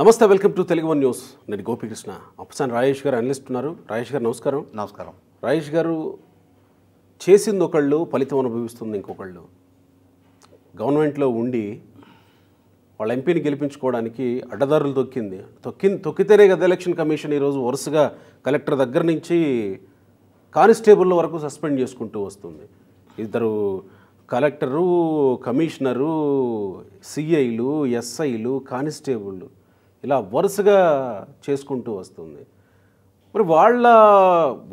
నమస్తే, welcome to Telugu one news. నేను గోపికృష్ణ. అప్పసాని రాజేష్ గారు అనలిస్ట్ ఉన్నారు. రాజేష్ గారు నమస్కారం. నమస్కారం. రాజేష్ గారు, చేసింది ఒకళ్ళు, ఫలితం అనుభవిస్తుంది ఇంకొకళ్ళు. గవర్నమెంట్లో ఉండి వాళ్ళ ఎంపీని గెలిపించుకోవడానికి అడ్డదారులు తొక్కితేనే కదా ఎలక్షన్ కమిషన్ ఈరోజు వరుసగా కలెక్టర్ దగ్గర నుంచి కానిస్టేబుల్ వరకు సస్పెండ్ చేసుకుంటూ వస్తుంది. ఇద్దరు కలెక్టరు, కమిషనరు, సిఐలు, ఎస్ఐలు, కానిస్టేబుళ్ళు ఇలా వరుసగా చేసుకుంటూ వస్తుంది. మరి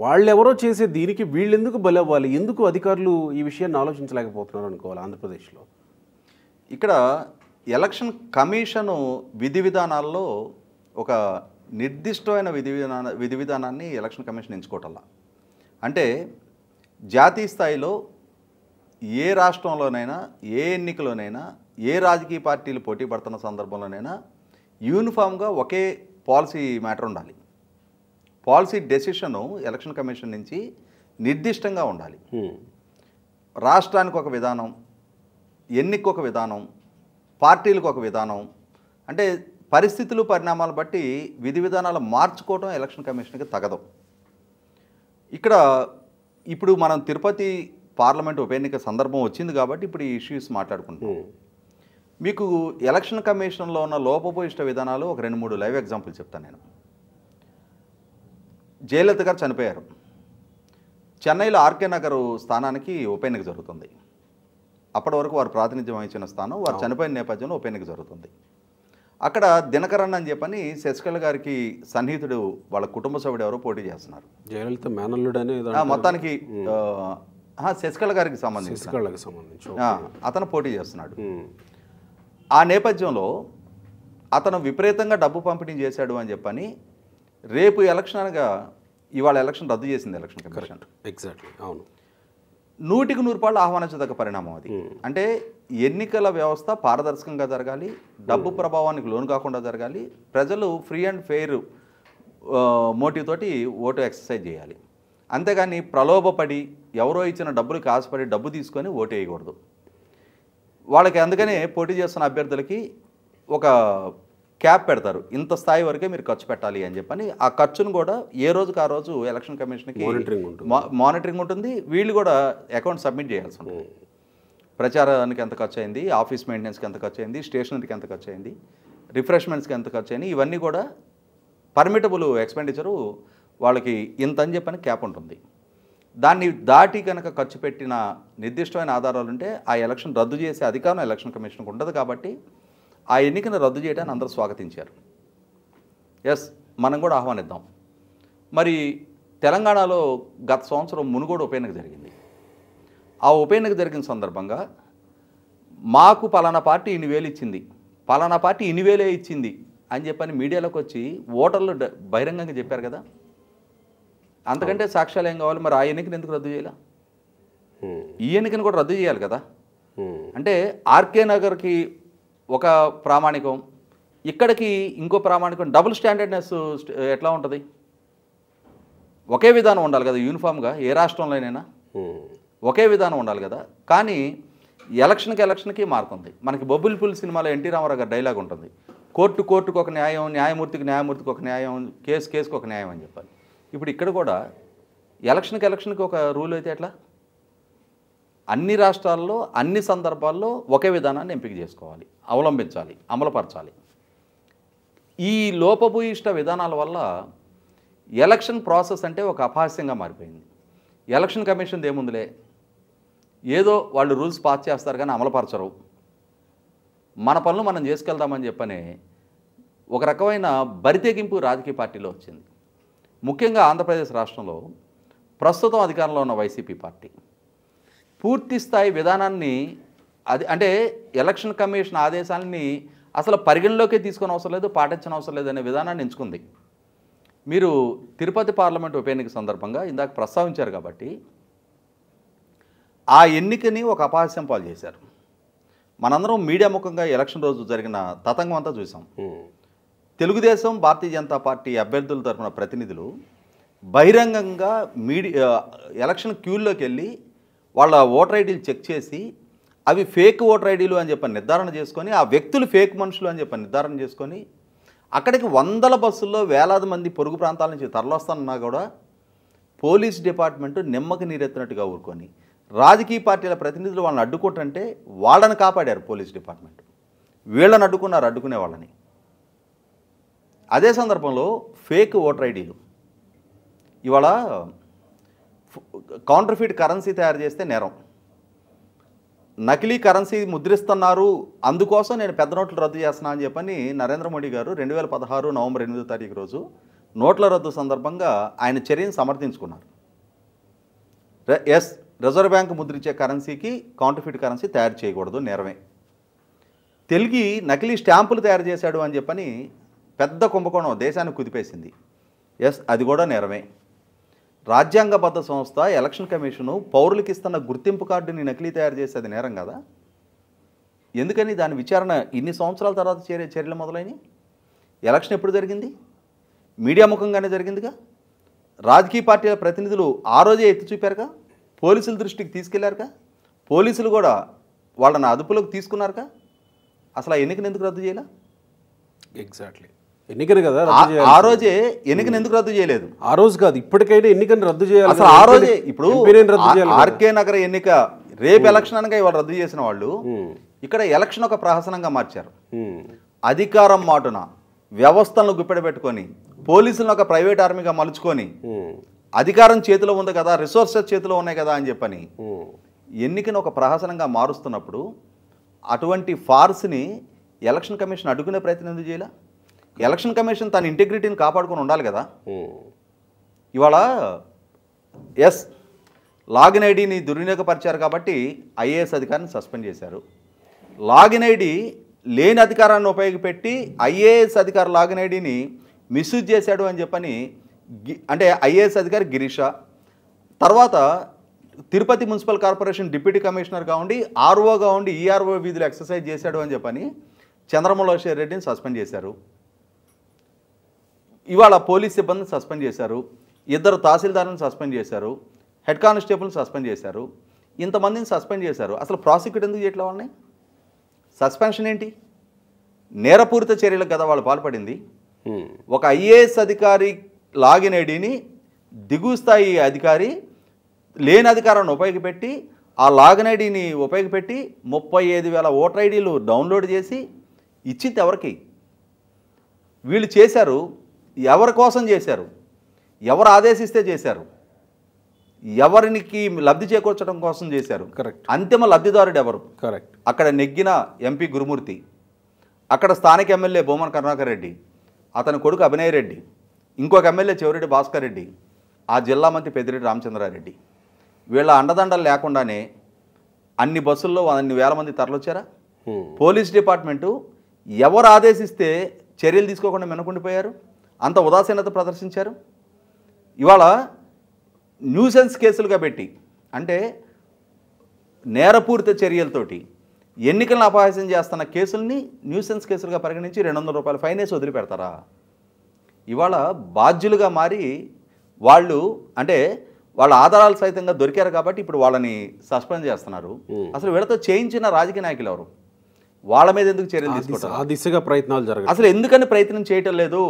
వాళ్ళెవరో చేసే దీనికి వీళ్ళెందుకు బలవ్వాలి? ఎందుకు అధికారులు ఈ విషయాన్ని ఆలోచించలేకపోతున్నారు అనుకోవాలి ఆంధ్రప్రదేశ్లో? ఇక్కడ ఎలక్షన్ కమిషను విధి విధానాల్లో ఒక నిర్దిష్టమైన విధి విధానాన్ని ఎలక్షన్ కమిషన్ ఎంచుకోవటల్లా. అంటే జాతీయ స్థాయిలో ఏ రాష్ట్రంలోనైనా, ఏ ఎన్నికలోనైనా, ఏ రాజకీయ పార్టీలు పోటీ పడుతున్న సందర్భంలోనైనా యూనిఫామ్గా ఒకే పాలసీ మ్యాటర్ ఉండాలి. పాలసీ డెసిషను ఎలక్షన్ కమిషన్ నుంచి నిర్దిష్టంగా ఉండాలి. రాష్ట్రానికి ఒక విధానం, ఎన్నికకు ఒక విధానం, పార్టీలకు ఒక విధానం. అంటే పరిస్థితులు, పరిణామాలు బట్టి విధి విధానాలు మార్చుకోవడం ఎలక్షన్ కమిషన్కి తగదు. ఇప్పుడు మనం తిరుపతి పార్లమెంట్ ఉప ఎన్నిక సందర్భం వచ్చింది కాబట్టి ఇప్పుడు ఈ ఇష్యూస్ మాట్లాడుకుంటాం. మీకు ఎలక్షన్ కమిషన్లో ఉన్న లోపభూయిష్ట విధానాలు ఒక 2-3 లైవ్ ఎగ్జాంపుల్ చెప్తాను నేను. జయలలిత గారు చనిపోయారు. చెన్నైలో ఆర్కే నగర్ స్థానానికి ఉప ఎన్నిక జరుగుతుంది. అప్పటి వరకు వారు ప్రాతినిధ్యం వహించిన స్థానం, వారు చనిపోయిన నేపథ్యంలో ఉప ఎన్నిక జరుగుతుంది. అక్కడ దినకరన్ అని చెప్పని శశికళ గారికి సన్నిహితుడు, వాళ్ళ కుటుంబ సభ్యుడు ఎవరో పోటీ చేస్తున్నారు. జయలలిత మేనల్లుడనే మొత్తానికి శశికళ గారికి సంబంధించి అతను పోటీ చేస్తున్నాడు. ఆ నేపథ్యంలో అతను విపరీతంగా డబ్బు పంపిణీ చేశాడు అని చెప్పని రేపు ఎలక్షన్ అనగా ఇవాళ ఎలక్షన్ రద్దు చేసింది ఎలక్షన్ కమిషన్. ఎగ్జాక్ట్లీ, అవును. 100% ఆహ్వానించదగ్గ పరిణామం అది. అంటే ఎన్నికల వ్యవస్థ పారదర్శకంగా జరగాలి, డబ్బు ప్రభావానికి లోను కాకుండా జరగాలి, ప్రజలు ఫ్రీ అండ్ ఫెయిర్ మోటివ్ తోటి ఓటు ఎక్సర్సైజ్ చేయాలి. అంతేగాని ప్రలోభపడి ఎవరో ఇచ్చిన డబ్బులకు ఆశపడి డబ్బు తీసుకొని ఓటు వేయకూడదు. వాళ్ళకి అందుకనే పోటీ చేస్తున్న అభ్యర్థులకి ఒక క్యాప్ పెడతారు, ఇంత స్థాయి వరకే మీరు ఖర్చు పెట్టాలి అని చెప్పని. ఆ ఖర్చును కూడా ఏ రోజుకి ఆ రోజు ఎలక్షన్ కమిషన్కి మానిటరింగ్ ఉంటుంది. వీళ్ళు కూడా అకౌంట్ సబ్మిట్ చేయాల్సి ఉంటుంది. ప్రచారానికి ఎంత ఖర్చు అయింది, ఆఫీస్ మెయింటెనెన్స్కి ఎంత ఖర్చు అయింది, స్టేషనరీకి ఎంత ఖర్చు అయింది, రిఫ్రెష్మెంట్స్కి ఎంత ఖర్చు అయింది, ఇవన్నీ కూడా పర్మిటబుల్ ఎక్స్పెండిచరు వాళ్ళకి ఇంత అని చెప్పని క్యాప్ ఉంటుంది. దాన్ని దాటి కనుక ఖర్చు పెట్టిన నిర్దిష్టమైన ఆధారాలు ఉంటే ఆ ఎలక్షన్ రద్దు చేసే అధికారం ఎలక్షన్ కమిషన్కి ఉండదు. కాబట్టి ఆ ఎన్నికను రద్దు చేయడాన్ని అందరూ స్వాగతించారు. మనం కూడా ఆహ్వానిద్దాం. మరి తెలంగాణలో గత సంవత్సరం మునుగోడు ఉప ఎన్నిక జరిగింది. ఆ ఉప ఎన్నిక జరిగిన సందర్భంగా మాకు పలానా పార్టీ ఇన్ని వేలు ఇచ్చింది, పలానా పార్టీ ఇన్ని వేలే ఇచ్చింది అని చెప్పని మీడియాలోకి వచ్చి ఓటర్లు బహిరంగంగా చెప్పారు కదా. అంతకంటే సాక్ష్యాలు ఏం కావాలి? మరి ఆ ఎన్నికను ఎందుకు రద్దు చేయాలి? ఈ ఎన్నికను కూడా రద్దు చేయాలి కదా. అంటే ఆర్కే నగర్కి ఒక ప్రామాణికం, ఇక్కడికి ఇంకో ప్రామాణికం, డబుల్ స్టాండర్డ్నెస్ ఎట్లా ఉంటుంది? ఒకే విధానం ఉండాలి కదా యూనిఫామ్గా, ఏ రాష్ట్రంలోనైనా ఒకే విధానం ఉండాలి కదా. కానీ ఎలక్షన్కి మారుతుంది. మనకి బొబ్బుల్ పుల్ సినిమాలో ఎన్టీ రామారావు గారి డైలాగ్ ఉంటుంది, కోర్టుకు ఒక న్యాయం, న్యాయమూర్తికి ఒక న్యాయం, కేసుకు ఒక న్యాయం అని చెప్పాలి. ఇప్పుడు ఇక్కడ కూడా ఎలక్షన్కి ఒక రూల్ అయితే ఎట్లా? అన్ని రాష్ట్రాల్లో అన్ని సందర్భాల్లో ఒకే విధానాన్ని ఎంపిక చేసుకోవాలి, అవలంబించాలి, అమలుపరచాలి. ఈ లోపభూయిష్ట విధానాల వల్ల ఎలక్షన్ ప్రాసెస్ అంటే ఒక అపహాస్యంగా మారిపోయింది. ఎలక్షన్ కమిషన్ ఏముందిలే, ఏదో వాళ్ళు రూల్స్ పాస్ చేస్తారు కానీ అమలుపరచరు, మన పనులు మనం చేసుకెళ్దామని చెప్పనే ఒక రకమైన బరితెగింపు రాజకీయ పార్టీలో వచ్చింది. ముఖ్యంగా ఆంధ్రప్రదేశ్ రాష్ట్రంలో ప్రస్తుతం అధికారంలో ఉన్న వైసీపీ పార్టీ పూర్తి స్థాయి విధానాన్ని అంటే ఎలక్షన్ కమిషన్ ఆదేశాలని అసలు పరిగణలోకి తీసుకొని అవసరం లేదు, పాటించిన అవసరం లేదు అనే విధానాన్ని ఎంచుకుంది. మీరు తిరుపతి పార్లమెంట్ ఉప ఎన్నిక సందర్భంగా ఇందాక ప్రస్తావించారు కాబట్టి ఆ ఎన్నికని ఒక అపహాస్యం పాలు చేశారు. మనందరం మీడియా ముఖంగా ఎలక్షన్ రోజు జరిగిన తతంగం అంతా చూసాం. తెలుగుదేశం, భారతీయ జనతా పార్టీ అభ్యర్థుల తరఫున ప్రతినిధులు బహిరంగంగా ఎలక్షన్ క్యూల్లోకి వెళ్ళి వాళ్ళ ఓటర్ ఐడీలు చెక్ చేసి అవి ఫేక్ ఓటర్ ఐడీలు అని చెప్పి నిర్ధారణ చేసుకొని ఆ వ్యక్తులు ఫేక్ మనుషులు అని చెప్పి నిర్ధారణ చేసుకొని అక్కడికి వందల బస్సుల్లో వేలాది మంది పొరుగు ప్రాంతాల నుంచి తరలిస్తానన్నా కూడా పోలీస్ డిపార్ట్మెంటు నిమ్మకి నీరెత్తినట్టుగా ఊరుకొని రాజకీయ పార్టీల ప్రతినిధులు వాళ్ళని అడ్డుకుంటుంటే వాళ్ళని కాపాడారు పోలీస్ డిపార్ట్మెంట్. వీళ్ళని అడ్డుకున్నారు, అడ్డుకునే వాళ్ళని. అదే సందర్భంలో ఫేక్ ఓటర్ ఐడీలు, ఇవాళ కౌంటర్ఫీట్ కరెన్సీ తయారు చేస్తే నేరం, నకిలీ కరెన్సీ ముద్రిస్తున్నారు, అందుకోసం నేను పెద్ద నోట్లు రద్దు చేస్తున్నా అని చెప్పని నరేంద్ర మోడీ గారు 2016 నవంబర్ 8వ తారీఖు రోజు నోట్ల రద్దు సందర్భంగా ఆయన చర్యను సమర్థించుకున్నారు. రిజర్వ్ బ్యాంక్ ముద్రించే కరెన్సీకి కౌంటర్ఫీట్ కరెన్సీ తయారు చేయకూడదు, నేరమే. తెలుగు నకిలీ స్టాంపులు తయారు చేశాడు అని చెప్పని పెద్ద కుంభకోణం దేశానికి కుదిపేసింది. అది కూడా నేరమే. రాజ్యాంగబద్ధ సంస్థ ఎలక్షన్ కమిషను పౌరులకు ఇస్తున్న గుర్తింపు కార్డుని నకిలీ తయారు చేసేది నేరం కదా. ఎందుకని దాని విచారణ ఇన్ని సంవత్సరాల తర్వాత చర్యలు మొదలైనవి? ఎలక్షన్ ఎప్పుడు జరిగింది? మీడియా ముఖంగానే జరిగిందిగా. రాజకీయ పార్టీల ప్రతినిధులు ఆ రోజే ఎత్తి చూపారుగా, పోలీసుల దృష్టికి తీసుకెళ్లారుగా, పోలీసులు కూడా వాళ్ళని అదుపులోకి తీసుకున్నారుగా. అసలు ఆ ఎన్నికను ఎందుకు రద్దు చేయాల? ఎగ్జాక్ట్లీ, ఎన్నికను కదా ఆ రోజే ఎన్నికను ఎందుకు రద్దు చేయలేదు? ఆ రోజు కాదు, ఇప్పటికైనా ఎన్నికను రద్దు చేయాలి. అసలు ఆ రోజే ఇప్పుడు ఆర్కే నగర ఎన్నిక రేపు ఎలక్షన్ అనగా ఇవాళ రద్దు చేసిన వాళ్ళు ఇక్కడ ఎలక్షన్ ఒక ప్రహసనంగా మార్చారు. అధికారం మాటున వ్యవస్థలను గుప్పెడబెట్టుకొని పోలీసులను ఒక ప్రైవేట్ ఆర్మీగా మలుచుకొని అధికారం చేతిలో ఉంది కదా, రిసోర్సెస్ చేతిలో ఉన్నాయి కదా అని చెప్పని ఎన్నికను ఒక ప్రహసనంగా మారుస్తున్నప్పుడు అటువంటి ఫార్స్ని ఎలక్షన్ కమిషన్ అడ్డుకునే ప్రయత్నం ఎందుకు చేయాల? ఎలక్షన్ కమిషన్ తన ఇంటిగ్రిటీని కాపాడుకొని ఉండాలి కదా. ఇవాళ లాగిన్ ఐడిని దుర్వినియోగపరిచారు కాబట్టి ఐఏఎస్ అధికారిని సస్పెండ్ చేశారు. లాగిన్ ఐడి లేని అధికారాన్ని ఉపయోగపెట్టి ఐఏఎస్ అధికారి లాగిన్ ఐడిని మిస్యూజ్ చేశాడు అని చెప్పని అంటే ఐఏఎస్ అధికారి గిరీష, తర్వాత తిరుపతి మున్సిపల్ కార్పొరేషన్ డిప్యూటీ కమిషనర్గా ఉండి ఆర్ఓగా ఉండి ఈఆర్ఓ విధులు ఎక్సర్సైజ్ చేశాడు అని చెప్పని చంద్రమౌళేశ్వర్ రెడ్డిని సస్పెండ్ చేశారు. ఇవాళ పోలీస్ సిబ్బందిని సస్పెండ్ చేశారు, 2 తహసీల్దార్లను సస్పెండ్ చేశారు, హెడ్ కానిస్టేబుల్ని సస్పెండ్ చేశారు, ఇంతమందిని సస్పెండ్ చేశారు. అసలు ప్రాసిక్యూట్ ఎందుకు చేయట్లే వాళ్ళని? సస్పెన్షన్ ఏంటి? నేరపూరిత చర్యలకు కదా వాళ్ళు పాల్పడింది. ఒక ఐఏఎస్ అధికారి లాగిన్ ఐడిని దిగువ స్థాయి అధికారి లేని అధికారాన్ని ఉపయోగపెట్టి ఆ లాగిన్ ఐడిని ఉపయోగపెట్టి 35,000 ఓటర్ ఐడీలు డౌన్లోడ్ చేసి ఇచ్చింది ఎవరికి? వీళ్ళు చేశారు. ఎవరి కోసం చేశారు? ఎవరు ఆదేశిస్తే చేశారు? ఎవరికి లబ్ధి చేకూర్చడం కోసం చేశారు? కరెక్ట్. అంతిమ లబ్ధిదారుడు ఎవరు? కరెక్ట్. అక్కడ నెగ్గిన ఎంపీ గురుమూర్తి, అక్కడ స్థానిక ఎమ్మెల్యే బొమ్మన కరుణాకర్ రెడ్డి, అతని కొడుకు అభినయ్ రెడ్డి, ఇంకొక ఎమ్మెల్యే చెవిరెడ్డి భాస్కర్ రెడ్డి, ఆ జిల్లా మంత్రి పెద్దిరెడ్డి రామచంద్రారెడ్డి. వీళ్ళ అండదండలు లేకుండానే అన్ని బస్సుల్లో అన్ని వేల మంది తరలొచ్చారా? పోలీస్ డిపార్ట్మెంటు ఎవరు ఆదేశిస్తే చర్యలు తీసుకోకుండా వెనకుండిపోయారు, అంత ఉదాసీనత ప్రదర్శించారు. ఇవాళ న్యూసెన్స్ కేసులుగా పెట్టి అంటే నేరపూరిత చర్యలతోటి ఎన్నికలను అపహాస్యం చేస్తున్న కేసుల్ని న్యూసెన్స్ కేసులుగా పరిగణించి 200 రూపాయల ఫైన్ వేసి వదిలిపెడతారా? ఇవాళ బాధ్యులుగా మారి వాళ్ళు అంటే వాళ్ళ ఆధారాలు సైతంగా దొరికారు కాబట్టి ఇప్పుడు వాళ్ళని సస్పెండ్ చేస్తున్నారు. అసలు వీళ్ళతో చేయించిన రాజకీయ నాయకులు ఎవరు? వాళ్ళ మీద ఎందుకు చర్యలు తీసుకుంటారు? ఆ దిశగా ప్రయత్నాలు జరగాలి. అసలు ఎందుకని ప్రయత్నం చేయటం లేదు?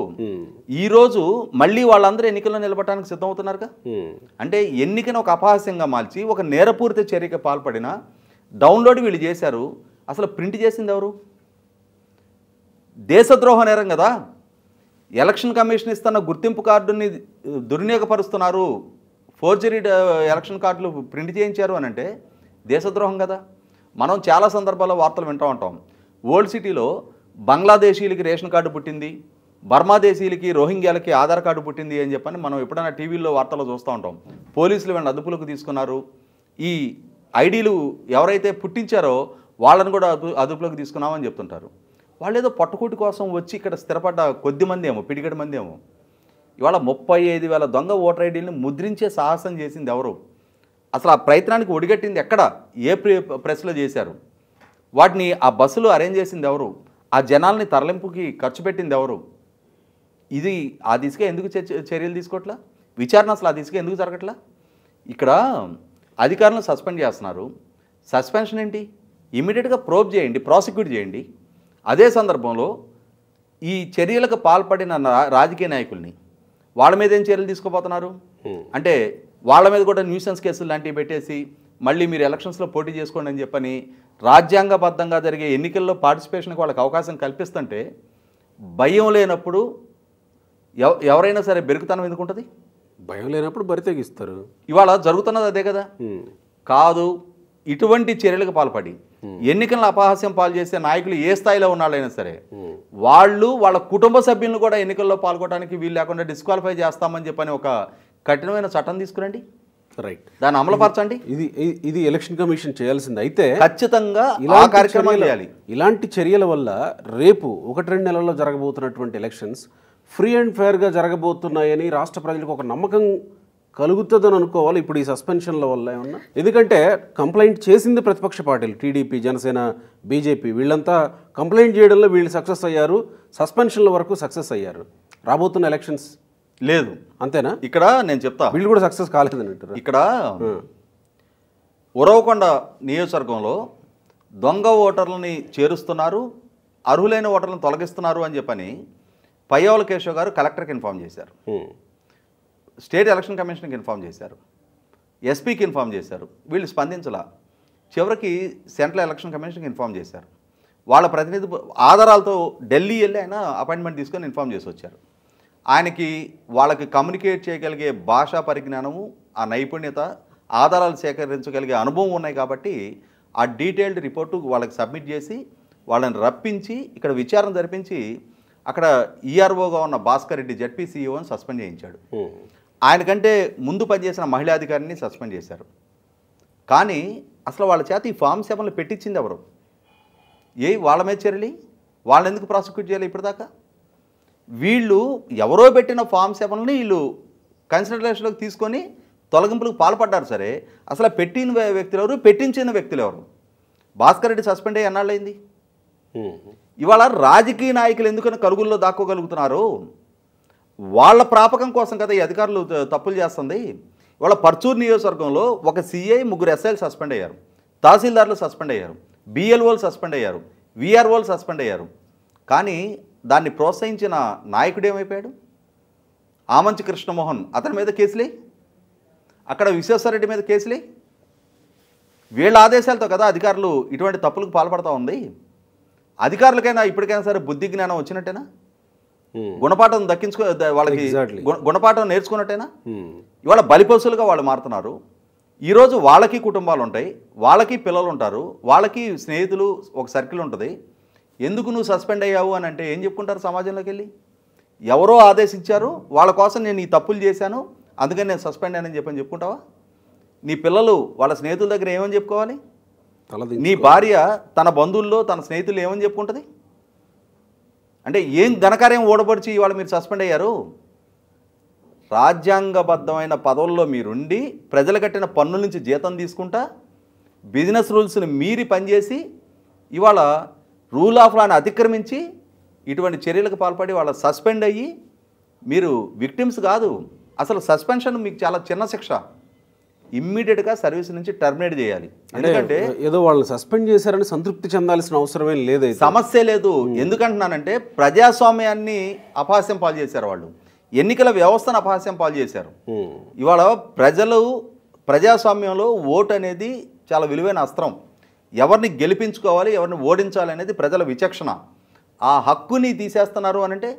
ఈరోజు మళ్ళీ వాళ్ళందరూ ఎన్నికల్లో నిలబడటానికి సిద్ధమవుతున్నారుగా. అంటే ఎన్నికను ఒక అపహాస్యంగా మార్చి ఒక నేరపూరిత చర్యకి పాల్పడిన డౌన్లోడ్ వీళ్ళు చేశారు. అసలు ప్రింట్ చేసింది ఎవరు? దేశద్రోహ నేరం కదా. ఎలక్షన్ కమిషన్ ఇస్తున్న గుర్తింపు కార్డుని దుర్వినియోగపరుస్తున్నారు, ఫోర్జరీ ఎలక్షన్ కార్డులు ప్రింట్ చేయించారు అని అంటే దేశద్రోహం కదా. మనం చాలా సందర్భాల్లో వార్తలు వింటూ ఉంటాం. ఓల్డ్ సిటీలో బంగ్లాదేశీలకి రేషన్ కార్డు పుట్టింది, బర్మాదేశీలకి రోహింగ్యాలకి ఆధార్ కార్డు పుట్టింది అని చెప్పని మనం ఎప్పుడైనా టీవీల్లో వార్తలు చూస్తూ ఉంటాం. పోలీసులు వీళ్ళని అదుపులోకి తీసుకున్నారు. ఈ ఐడీలు ఎవరైతే పుట్టించారో వాళ్ళని కూడా అదుపులోకి తీసుకున్నామని చెప్తుంటారు. వాళ్ళు ఏదో పట్టుకూటి కోసం వచ్చి ఇక్కడ స్థిరపడ్డ కొద్ది మంది ఏమో, పిడిగడి మంది ఏమో. ఇవాళ 35,000 దొంగ ఓటర్ ఐడీలను ముద్రించే సాహసం చేసింది ఎవరు? అసలు ఆ ప్రయత్నానికి ఒడిగట్టింది ఎక్కడ? ఏ ప్రెస్లో చేశారు? వాటిని ఆ బస్సులు అరేంజ్ చేసింది ఎవరు? ఆ జనాల్ని తరలింపుకి ఖర్చు పెట్టింది ఎవరు? ఇది ఆ దిశగా ఎందుకు చర్యలు తీసుకోవట్లా? విచారణ అసలు ఆ దిశగా ఎందుకు జరగట్లా? ఇక్కడ అధికారులను సస్పెండ్ చేస్తున్నారు. సస్పెన్షన్ ఏంటి? ఇమీడియట్గా ప్రోబ్ చేయండి, ప్రాసిక్యూట్ చేయండి. అదే సందర్భంలో ఈ చర్యలకు పాల్పడిన రాజకీయ నాయకుల్ని వాళ్ళ మీద ఏం చర్యలు తీసుకోబోతున్నారు? అంటే వాళ్ళ మీద కూడా న్యూసెన్స్ కేసులు లాంటివి పెట్టేసి మళ్ళీ మీరు ఎలక్షన్స్లో పోటీ చేసుకోండి అని చెప్పని రాజ్యాంగబద్ధంగా జరిగే ఎన్నికల్లో పార్టిసిపేషన్కి వాళ్ళకి అవకాశం కల్పిస్తుంటే భయం లేనప్పుడు ఎవరైనా సరే బెరుకుతనం ఎందుకు ఉంటుంది? భయం లేనప్పుడు బరి తెగిస్తారు. ఇవాళ ఇవాళ జరుగుతున్నది అదే కదా. కాదు, ఇటువంటి చర్యలకు పాల్పడి ఎన్నికలను అపహాస్యం పాలు చేసే నాయకులు ఏ స్థాయిలో ఉన్నాళ్ళైనా సరే వాళ్ళు వాళ్ళ కుటుంబ సభ్యులను కూడా ఎన్నికల్లో పాల్గొనడానికి వీలు లేకుండా డిస్క్వాలిఫై చేస్తామని చెప్పని ఒక కఠినమైన చట్టం తీసుకురండి, రైట్, దాన్ని అమలుపరచండి. ఇది ఎలక్షన్ కమిషన్ చేయాల్సింది. అయితే ఖచ్చితంగా ఆ కార్యక్రమాలు చేయాలి. ఇలాంటి చర్యల వల్ల రేపు 1-2 నెలల్లో జరగబోతున్నటువంటి ఎలక్షన్స్ ఫ్రీ అండ్ ఫెయిర్గా జరగబోతున్నాయని రాష్ట్ర ప్రజలకు ఒక నమ్మకం కలుగుతుందని అనుకోవాలి ఇప్పుడు ఈ సస్పెన్షన్ల వల్ల ఏమన్నా? ఎందుకంటే కంప్లైంట్ చేసింది ప్రతిపక్ష పార్టీలు, టీడీపీ, జనసేన, బీజేపీ, వీళ్ళంతా కంప్లైంట్ చేయడంలో వీళ్ళు సక్సెస్ అయ్యారు, సస్పెన్షన్ల వరకు సక్సెస్ అయ్యారు. రాబోతున్న ఎలక్షన్స్ లేదు, అంతేనా? ఇక్కడ నేను చెప్తా, వీళ్ళు కూడా సక్సెస్ కాలేదని అంటారు. ఇక్కడ ఉరవకొండ నియోజకవర్గంలో దొంగ ఓటర్లని చేరుస్తున్నారు, అర్హులైన ఓటర్లను తొలగిస్తున్నారు అని చెప్పని పయ్యవల కేశవ్ గారు కలెక్టర్కి ఇన్ఫామ్ చేశారు, స్టేట్ ఎలక్షన్ కమిషన్కి ఇన్ఫామ్ చేశారు, ఎస్పీకి ఇన్ఫామ్ చేశారు. వీళ్ళు స్పందించలా. చివరికి సెంట్రల్ ఎలక్షన్ కమిషన్కి ఇన్ఫామ్ చేశారు. వాళ్ళ ప్రతినిధి ఆధారాలతో ఢిల్లీ వెళ్ళి ఆయన అపాయింట్మెంట్ తీసుకొని ఇన్ఫామ్ చేసి వచ్చారు. ఆయనకి వాళ్ళకి కమ్యూనికేట్ చేయగలిగే భాషా పరిజ్ఞానము, ఆ నైపుణ్యత, ఆధారాలు సేకరించగలిగే అనుభవం ఉన్నాయి కాబట్టి ఆ డీటెయిల్డ్ రిపోర్టు వాళ్ళకి సబ్మిట్ చేసి వాళ్ళని రప్పించి ఇక్కడ విచారణ జరిపించి అక్కడ ఈఆర్ఓగా ఉన్న భాస్కర్ రెడ్డి జెడ్పీసీఈఓని సస్పెండ్ చేయించాడు. ఆయనకంటే ముందు పనిచేసిన మహిళాధికారిని సస్పెండ్ చేశారు. కానీ అసలు వాళ్ళ చేత ఈ ఫామ్ 7లు పెట్టించింది ఎవరు? వాళ్ళ మీద చర్యలు, వాళ్ళని ఎందుకు ప్రాసిక్యూట్ చేయాలి ఇప్పటిదాకా? వీళ్ళు ఎవరో పెట్టిన ఫామ్ 7ని వీళ్ళు కన్సిడరేషన్లోకి తీసుకొని తొలగింపులకు పాల్పడ్డారు. సరే, అసలు పెట్టిన వ్యక్తులు ఎవరు, పెట్టించిన వ్యక్తులు ఎవరు? భాస్కర్ రెడ్డి సస్పెండ్ అయ్యి ఎన్నాళ్ళైంది? ఇవాళ రాజకీయ నాయకులు ఎందుకని కలుగుల్లో దాక్కోగలుగుతున్నారు? వాళ్ళ ప్రాపకం కోసం కదా ఈ అధికారులు తప్పులు చేస్తుంది. ఇవాళ పర్చూరు నియోజకవర్గంలో ఒక సిఐ, 3 ఎస్ఐలు సస్పెండ్ అయ్యారు, తహసీల్దార్లు సస్పెండ్ అయ్యారు, బిఎల్ఓలు సస్పెండ్ అయ్యారు, విఆర్ఓలు సస్పెండ్ అయ్యారు. కానీ దాన్ని ప్రోత్సహించిన నాయకుడు ఏమైపోయాడు? ఆమంచి కృష్ణమోహన్, అతని మీద కేసులే, అక్కడ విశ్వేశ్వరరెడ్డి మీద కేసులే. వీళ్ళ ఆదేశాలతో కదా అధికారులు ఇటువంటి తప్పులకు పాల్పడతా ఉంది. అధికారులకైనా ఇప్పటికైనా సరే బుద్ధి జ్ఞానం వచ్చినట్టేనా? గుణపాఠం వాళ్ళకి గుణపాఠం నేర్చుకున్నట్టేనా? ఇవాళ బలిపశులుగా వాళ్ళు మారుతున్నారు. ఈరోజు వాళ్ళకి కుటుంబాలు ఉంటాయి, వాళ్ళకి పిల్లలు ఉంటారు, వాళ్ళకి స్నేహితులు, ఒక సర్కిల్ ఉంటుంది. ఎందుకు నువ్వు సస్పెండ్ అయ్యావు అని అంటే ఏం చెప్పుకుంటారు సమాజంలోకి వెళ్ళి? ఎవరో ఆదేశించారు, వాళ్ళ కోసం నేను ఈ తప్పులు చేశాను అందుకని నేను సస్పెండ్ అయ్యానని చెప్పుకుంటావా? నీ పిల్లలు వాళ్ళ స్నేహితుల దగ్గర ఏమని చెప్పుకోవాలి? నీ భార్య తన బంధువుల్లో తన స్నేహితులు ఏమని చెప్పుకుంటుంది? అంటే ఏం ఘనకార్యం ఓడపడిచి ఇవాళ మీరు సస్పెండ్ అయ్యారు? రాజ్యాంగబద్ధమైన పదవుల్లో మీరుండి ప్రజలు కట్టిన పన్నుల నుంచి జీతం తీసుకుంటా బిజినెస్ రూల్స్ని మీరి పనిచేసి ఇవాళ రూల్ ఆఫ్ లాని అతిక్రమించి ఇటువంటి చర్యలకు పాల్పడి వాళ్ళ సస్పెండ్ అయ్యి మీరు విక్టిమ్స్ కాదు. అసలు సస్పెన్షన్ మీకు చాలా చిన్న శిక్ష. ఇమ్మీడియట్గా సర్వీస్ నుంచి టర్మినేట్ చేయాలి. ఎందుకంటే ఏదో వాళ్ళని సస్పెండ్ చేశారని సంతృప్తి చెందాల్సిన అవసరమేం లేదు, సమస్య లేదు. ఎందుకంటున్నానంటే ప్రజాస్వామ్యాన్ని అపహాస్యం పాలు చేశారు వాళ్ళు, ఎన్నికల వ్యవస్థను అపహాస్యం పాలు చేశారు. ఇవాళ ప్రజాస్వామ్యంలో ఓటు అనేది చాలా విలువైన అస్త్రం. ఎవరిని గెలిపించుకోవాలి, ఎవరిని ఓడించాలి అనేది ప్రజల విచక్షణ. ఆ హక్కుని తీసేస్తున్నారు అనంటే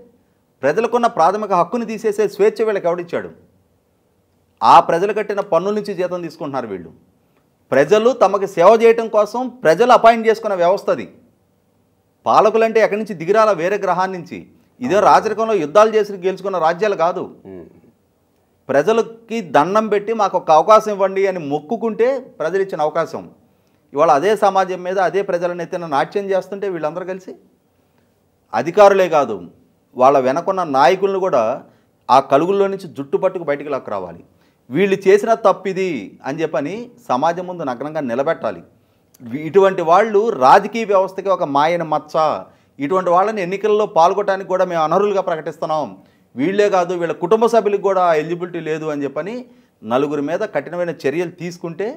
ప్రజలకున్న ప్రాథమిక హక్కుని తీసేసే స్వేచ్ఛ వీళ్ళకి ఎవడిచ్చాడు? ఆ ప్రజలు కట్టిన పన్నుల నుంచి జీతం తీసుకుంటున్నారు వీళ్ళు. ప్రజలు తమకు సేవ చేయటం కోసం ప్రజలు అపాయింట్ చేసుకున్న వ్యవస్థ అది. పాలకులంటే ఎక్కడి నుంచి దిగిరాల, వేరే గ్రహాన్ని నుంచి. ఇదే రాజరికంలో యుద్ధాలు చేసి గెలుచుకున్న రాజ్యాలు కాదు. ప్రజలకి దండం పెట్టి మాకు ఒక అవకాశం ఇవ్వండి అని మొక్కుకుంటే ప్రజలు ఇచ్చిన అవకాశం. ఇవాళ అదే సమాజం మీద అదే ప్రజలను ఎత్తిన నాట్యం చేస్తుంటే వీళ్ళందరూ కలిసి అధికారులే కాదు వాళ్ళ వెనకున్న నాయకులను కూడా ఆ కలుగుల్లో నుంచి జుట్టు పట్టుకు బయటికి లాక్కు రావాలి. వీళ్ళు చేసిన తప్పిది అని చెప్పని సమాజం ముందు నగ్నంగా నిలబెట్టాలి. ఇటువంటి వాళ్ళు రాజకీయ వ్యవస్థకి ఒక మాయన మచ్చ. ఇటువంటి వాళ్ళని ఎన్నికల్లో పాల్గొనడానికి కూడా మేము అనర్హులుగా ప్రకటిస్తున్నాం. వీళ్ళే కాదు వీళ్ళ కుటుంబ సభ్యులకు కూడా ఎలిజిబిలిటీ లేదు అని చెప్పని నలుగురి మీద కఠినమైన చర్యలు తీసుకుంటే,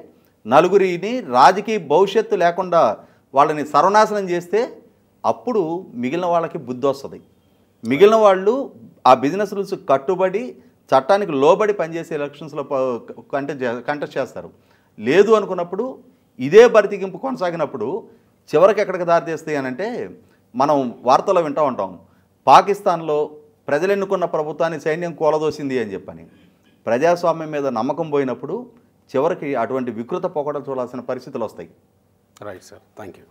నలుగురిని రాజకీయ భవిష్యత్తు లేకుండా వాళ్ళని సర్వనాశనం చేస్తే అప్పుడు మిగిలిన వాళ్ళకి బుద్ధి వస్తుంది. మిగిలిన వాళ్ళు ఆ బిజినెస్ రూల్స్ కట్టుబడి చట్టానికి లోబడి పనిచేసే ఎలక్షన్స్లో కంటెస్ట్ చేస్తారు. లేదు అనుకున్నప్పుడు ఇదే బరితిగింపు కొనసాగినప్పుడు చివరికి ఎక్కడికి దారితీస్తాయి అని అంటే, మనం వార్తల్లో వింటూ ఉంటాం, పాకిస్తాన్లో ప్రజలు ఎన్నుకున్న ప్రభుత్వాన్ని సైన్యం కూలదోసింది అని చెప్పని. ప్రజాస్వామ్యం మీద నమ్మకం పోయినప్పుడు చివరికి అటువంటి వికృత పోకడలు చూడాల్సిన పరిస్థితులు వస్తాయి. Right sir, thank you.